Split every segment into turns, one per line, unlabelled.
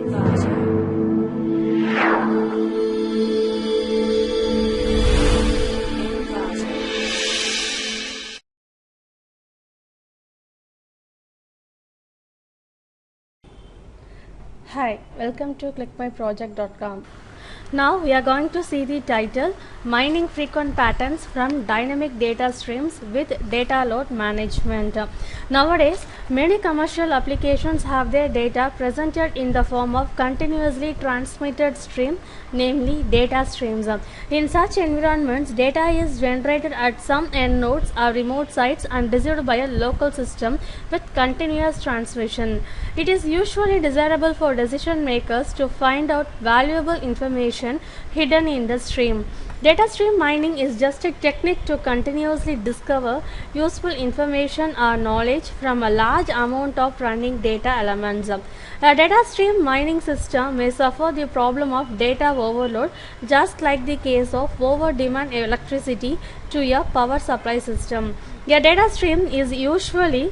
Hi, welcome to clickmyproject.com. Now we are going to see the title Mining Frequent Patterns from Dynamic Data Streams with Data Load Management. Nowadays, many commercial applications have their data presented in the form of continuously transmitted stream, namely data streams. In such environments, data is generated at some end nodes or remote sites and received by a local system with continuous transmission. It is usually desirable for decision makers to find out valuable information hidden in the stream. Data stream mining is just a technique to continuously discover useful information or knowledge from a large amount of running data elements. A data stream mining system may suffer the problem of data overload, just like the case of over-demand electricity to a power supply system. A data stream is usually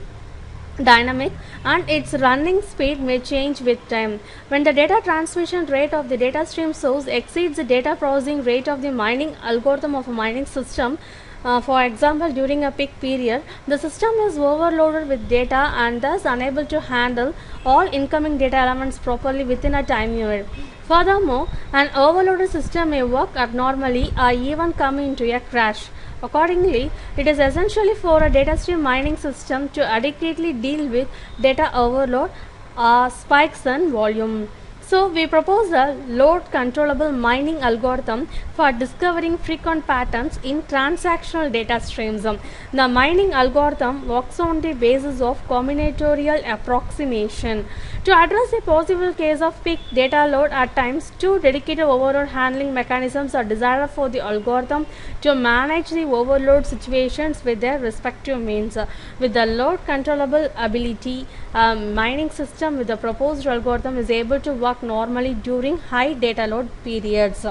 dynamic and its running speed may change with time. When the data transmission rate of the data stream source exceeds the data processing rate of the mining algorithm of a mining system, for example during a peak period, the system is overloaded with data and thus unable to handle all incoming data elements properly within a time unit. Furthermore, an overloaded system may work abnormally or even come into a crash. Accordingly, it is essential for a data stream mining system to adequately deal with data overload or spikes in volume. So, we propose a load controllable mining algorithm for discovering frequent patterns in transactional data streams. The mining algorithm works on the basis of combinatorial approximation. To address a possible case of peak data load at times, two dedicated overload handling mechanisms are desired for the algorithm to manage the overload situations with their respective means. With the load controllable ability, a mining system with the proposed algorithm is able to work normally during high data load periods.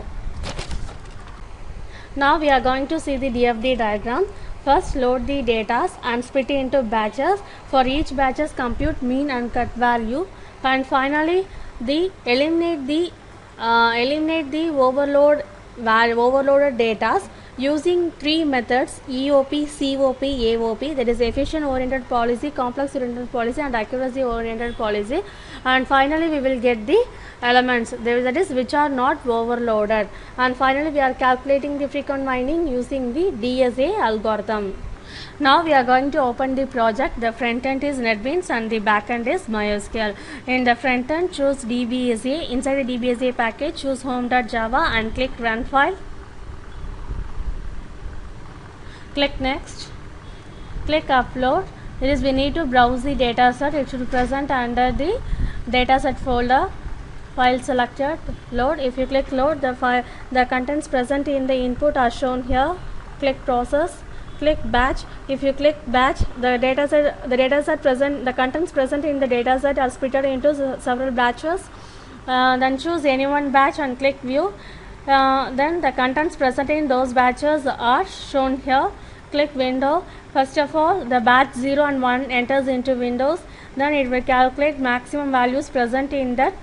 Now we are going to see the DFD diagram. First, load the data and split it into batches. For each batches, compute mean and cut value, and finally, eliminate the overloaded data using three methods: EOP, COP, AOP, that is efficient oriented policy, complex oriented policy, and accuracy oriented policy. And finally, we will get the elements, that is which are not overloaded. And finally, we are calculating the frequent mining using the DSA algorithm. Now we are going to open the project. The front end is NetBeans and the back end is MySQL. In the front end, choose DBSA. Inside the DBSA package, choose home.java and click run file. Click next. Click upload. We need to browse the dataset. It should present under the dataset folder. File selected. Load. If you click load, the contents present in the input are shown here. Click process. Click batch. If you click batch, the contents present in the dataset are split into several batches. Then choose any one batch and click view. Then the contents present in those batches are shown here. Click window. First of all, the batch 0 and 1 enters into Windows. Then it will calculate maximum values present in that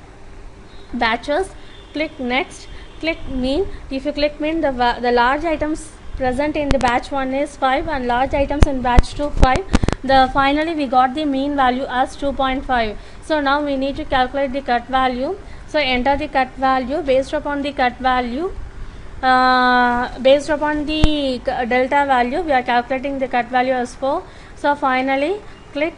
batches. Click next. Click mean. If you click mean, the large items present in the batch 1 is 5 and large items in batch 2 5. Finally we got the mean value as 2.5. So now we need to calculate the cut value. So enter the cut value. Based upon the cut value, based upon the delta value, we are calculating the cut value as 4. So finally click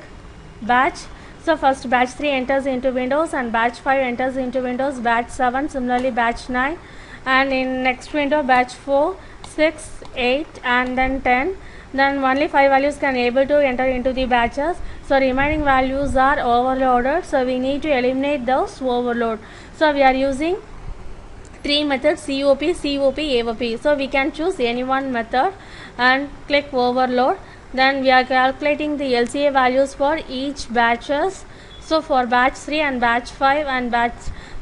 batch. So first batch 3 enters into Windows and batch 5 enters into Windows, batch 7 similarly batch 9, and in next window batch 4, 6, 8 and then 10. Then only 5 values can able to enter into the batches. So remaining values are overloaded. So we need to eliminate those overload. So we are using three methods: COP, COP, AOP. So we can choose any one method and click overload. Then we are calculating the LCA values for each batches. So for batch 3 and batch 5 and batch,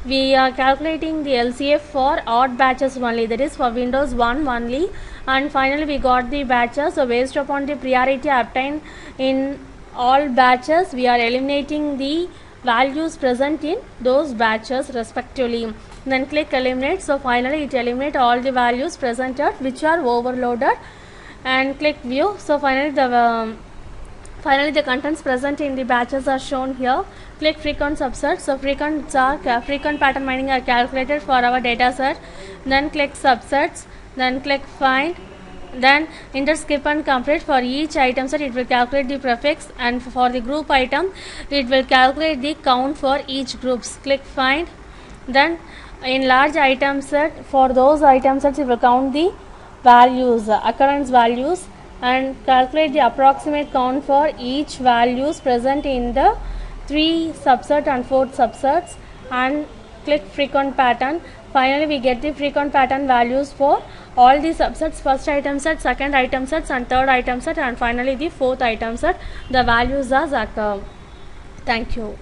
we are calculating the LCA for odd batches only, that is for Windows 1 only. And finally we got the batches. So based upon the priority obtained in all batches, we are eliminating the values present in those batches respectively. Then click eliminate. So finally it eliminates all the values presented which are overloaded, and click view. So finally the contents present in the batches are shown here. Click frequent subsets. So frequent pattern mining are calculated for our data set. Then click subsets. Then click find. Then enter skip and complete. For each item set it will calculate the prefix, and for the group item it will calculate the count for each groups. Click find. Then in large item set, for those item sets it will count the values, occurrence values, and calculate the approximate count for each values present in the 3 subset and 4 subsets, and click frequent pattern. Finally we get the frequent pattern values for all the subsets, first item set, second item sets, and third item set, and finally the fourth item set. The values are occur. Thank you.